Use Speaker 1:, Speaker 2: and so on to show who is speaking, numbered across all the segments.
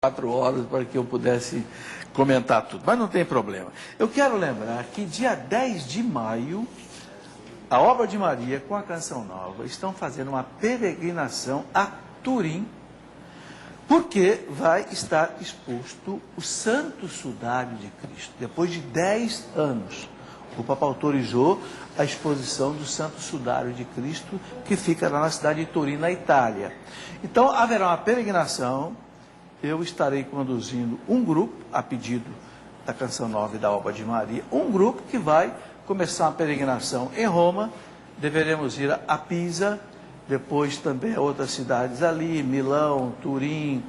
Speaker 1: 4 horas para que eu pudesse comentar tudo, mas não tem problema. Eu quero lembrar que dia 10 de maio, a Obra de Maria com a Canção Nova estão fazendo uma peregrinação a Turim, porque vai estar exposto o Santo Sudário de Cristo. Depois de 10 anos, o Papa autorizou a exposição do Santo Sudário de Cristo, que fica lá na cidade de Turim, na Itália. Então, haverá uma peregrinação. Eu estarei conduzindo um grupo, a pedido da Canção Nova e da Obra de Maria, um grupo que vai começar uma peregrinação em Roma, deveremos ir a Pisa, depois também a outras cidades ali, Milão, Turim,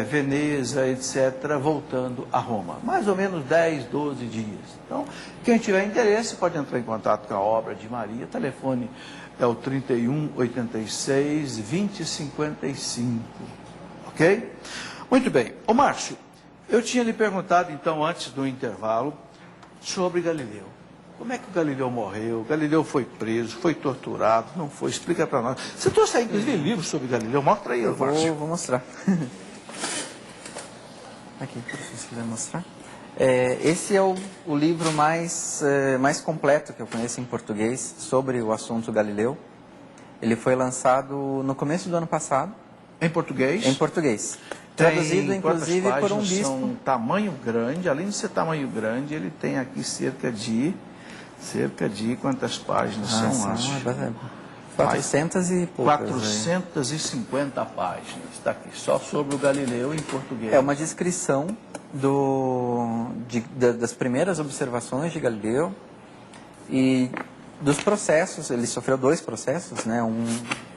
Speaker 1: Veneza, etc., voltando a Roma. Mais ou menos 10, 12 dias. Então, quem tiver interesse pode entrar em contato com a Obra de Maria, o telefone é o 31 86 20 55, ok? Muito bem. Ô Márcio, eu tinha lhe perguntado então antes do intervalo sobre Galileu. Como é que o Galileu morreu? Galileu foi preso, foi torturado, não foi? Explica para nós. Você trouxe aí, inclusive, livros sobre Galileu. Mostra aí, Márcio.
Speaker 2: Vou mostrar. Aqui, se quiser mostrar. Esse é o livro mais completo que eu conheço em português sobre o assunto Galileu. Ele foi lançado no começo do ano passado.
Speaker 1: Em português?
Speaker 2: Em português. Traduzido, inclusive, por um bispo.
Speaker 1: São tamanho grande. Além de ser tamanho grande, ele tem aqui cerca de quantas páginas são, acho?
Speaker 2: 400 e poucas.
Speaker 1: 450 páginas. Está aqui, só sobre o Galileu em português.
Speaker 2: É uma descrição das primeiras observações de Galileu e dos processos. Ele sofreu 2 processos, né? Um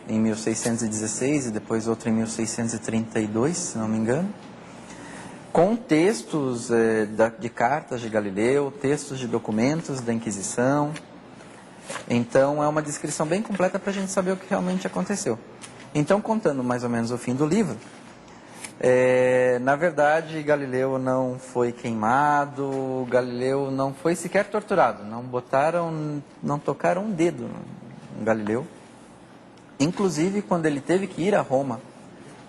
Speaker 2: em 1616 e depois outro em 1632, se não me engano, com textos de cartas de Galileu, textos de documentos da Inquisição. Então é uma descrição bem completa para a gente saber o que realmente aconteceu. Então, contando mais ou menos o fim do livro, na verdade Galileu não foi queimado, Galileu não foi sequer torturado, não tocaram um dedo no Galileu. Inclusive, quando ele teve que ir a Roma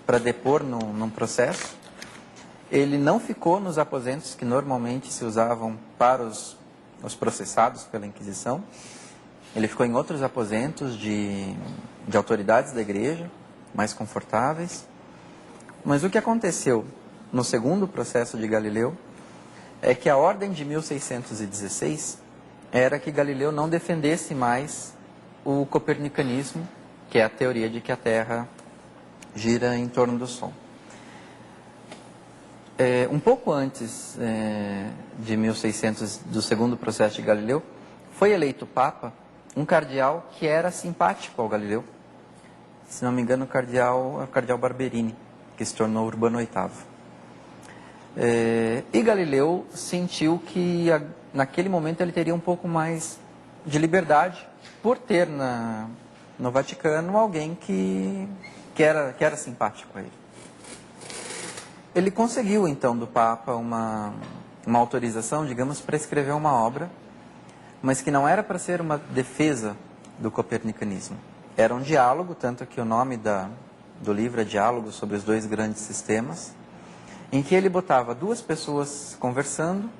Speaker 2: para depor num processo, ele não ficou nos aposentos que normalmente se usavam para os processados pela Inquisição. Ele ficou em outros aposentos de autoridades da igreja, mais confortáveis. Mas o que aconteceu no segundo processo de Galileu é que a ordem de 1616 era que Galileu não defendesse mais o copernicanismo, que é a teoria de que a Terra gira em torno do Sol. Um pouco antes de 1600, do segundo processo de Galileu, foi eleito Papa um cardeal que era simpático ao Galileu. Se não me engano, o cardeal Barberini, que se tornou Urbano VIII. E Galileu sentiu que naquele momento ele teria um pouco mais de liberdade por ter no Vaticano alguém que era simpático a ele. Ele conseguiu então do Papa uma autorização, digamos, para escrever uma obra, mas que não era para ser uma defesa do copernicanismo. Era um diálogo, tanto que o nome do livro é Diálogo sobre os Dois Grandes Sistemas, em que ele botava 2 pessoas conversando,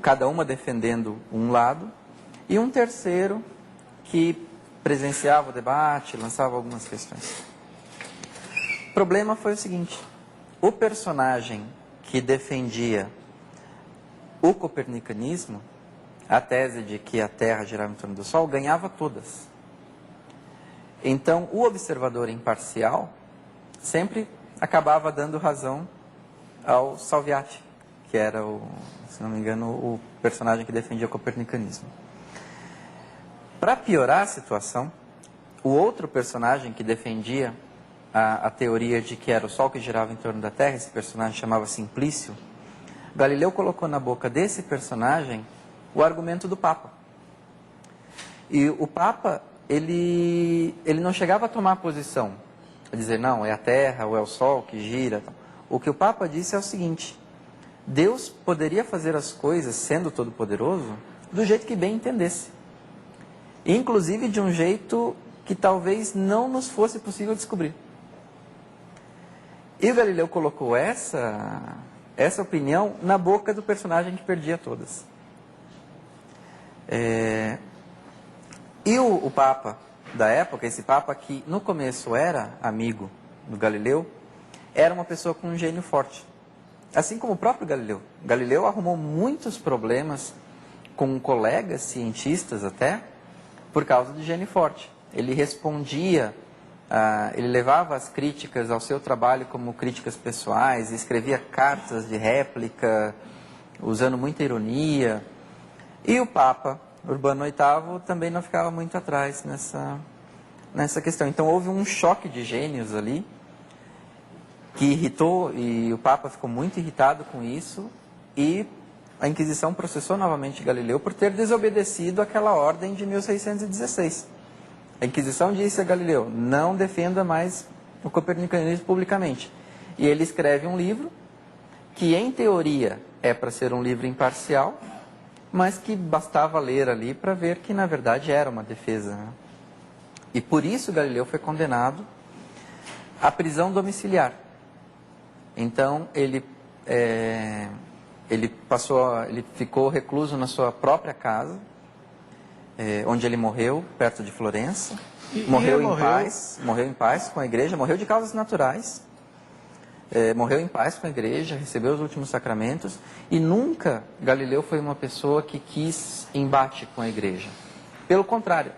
Speaker 2: cada uma defendendo um lado, e um terceiro que presenciava o debate, lançava algumas questões. O problema foi o seguinte: o personagem que defendia o copernicanismo, a tese de que a Terra girava em torno do Sol, ganhava todas. Então, o observador imparcial sempre acabava dando razão ao Salviati, que era, se não me engano, o personagem que defendia o copernicanismo. Para piorar a situação, o outro personagem que defendia a teoria de que era o Sol que girava em torno da Terra, esse personagem chamava Simplício, Galileu colocou na boca desse personagem o argumento do Papa. E o Papa, ele não chegava a tomar posição, a dizer, não, é a Terra ou é o Sol que gira. O que o Papa disse é o seguinte: Deus poderia fazer as coisas, sendo todo-poderoso, do jeito que bem entendesse. Inclusive de um jeito que talvez não nos fosse possível descobrir. E o Galileu colocou essa opinião na boca do personagem que perdia todas. E o Papa da época, esse Papa que no começo era amigo do Galileu, era uma pessoa com um gênio forte. Assim como o próprio Galileu. Galileu arrumou muitos problemas com colegas cientistas até, por causa de gênio forte. Ele respondia, ele levava as críticas ao seu trabalho como críticas pessoais, escrevia cartas de réplica, usando muita ironia. E o Papa Urbano VIII também não ficava muito atrás nessa questão. Então houve um choque de gênios ali, que irritou, e o Papa ficou muito irritado com isso, e a Inquisição processou novamente Galileu por ter desobedecido aquela ordem de 1616. A Inquisição disse a Galileu, não defenda mais o copernicanismo publicamente. E ele escreve um livro que, em teoria, é para ser um livro imparcial, mas que bastava ler ali para ver que, na verdade, era uma defesa. Né? E por isso Galileu foi condenado à prisão domiciliar. Então, ele ficou recluso na sua própria casa, onde ele morreu, perto de Florença. Morreu em paz com a igreja, morreu de causas naturais. Morreu em paz com a igreja, recebeu os últimos sacramentos. E nunca Galileu foi uma pessoa que quis embate com a igreja. Pelo contrário,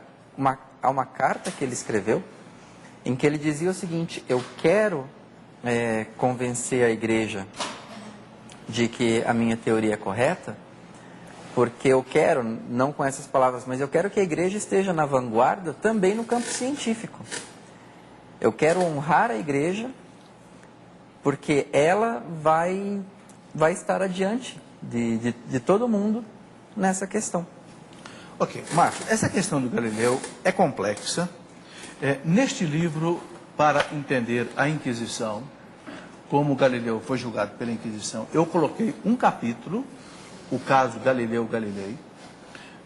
Speaker 2: há uma carta que ele escreveu, em que ele dizia o seguinte: eu quero convencer a igreja de que a minha teoria é correta, porque eu quero, não com essas palavras, mas eu quero que a igreja esteja na vanguarda também no campo científico. Eu quero honrar a igreja, porque ela vai estar adiante de todo mundo nessa questão.
Speaker 1: Ok, Márcio, essa questão do Galileu é complexa. Neste livro, para entender a Inquisição, como Galileu foi julgado pela Inquisição, eu coloquei um capítulo, o caso Galileu Galilei.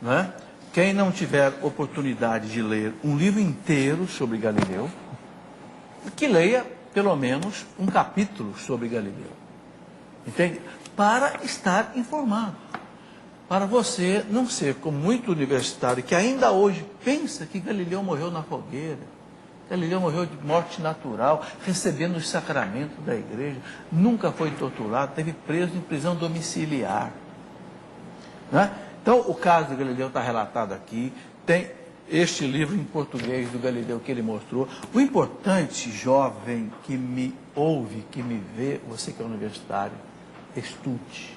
Speaker 1: Né? Quem não tiver oportunidade de ler um livro inteiro sobre Galileu, que leia pelo menos um capítulo sobre Galileu. Entende? Para estar informado. Para você não ser como muito universitário que ainda hoje pensa que Galileu morreu na fogueira. Galileu morreu de morte natural, recebendo os sacramentos da igreja, nunca foi torturado, esteve preso em prisão domiciliar. Né? Então, o caso de Galileu está relatado aqui, tem este livro em português do Galileu que ele mostrou. O importante, jovem, que me ouve, que me vê, você que é universitário, estude.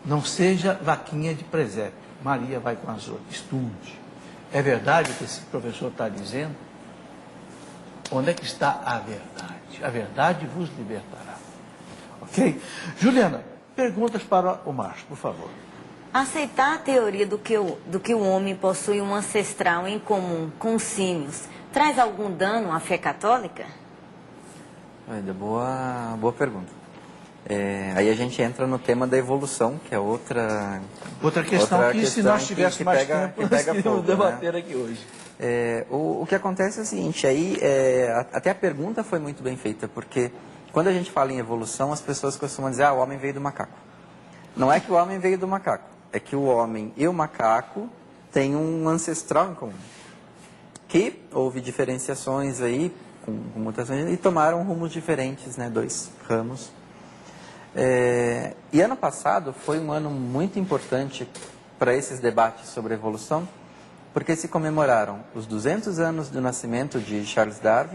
Speaker 1: Não seja vaquinha de presépio. Maria vai com as outras. Estude. É verdade o que esse professor está dizendo? Onde é que está a verdade? A verdade vos libertará. Ok? Juliana, perguntas para o Márcio, por favor.
Speaker 3: Aceitar a teoria do que o homem possui um ancestral em comum com os símios traz algum dano à fé católica?
Speaker 2: Olha, boa pergunta. Aí a gente entra no tema da evolução, que é outra
Speaker 1: questão que, se nós tivéssemos mais tempo, nós
Speaker 2: iríamos
Speaker 1: debater aqui hoje.
Speaker 2: O que acontece é o seguinte, até a pergunta foi muito bem feita, porque quando a gente fala em evolução, as pessoas costumam dizer, o homem veio do macaco. Não é que o homem veio do macaco, é que o homem e o macaco têm um ancestral em comum. Que houve diferenciações aí, com mutações, e tomaram rumos diferentes, né, 2 ramos. E ano passado foi um ano muito importante para esses debates sobre evolução, porque se comemoraram os 200 anos do nascimento de Charles Darwin,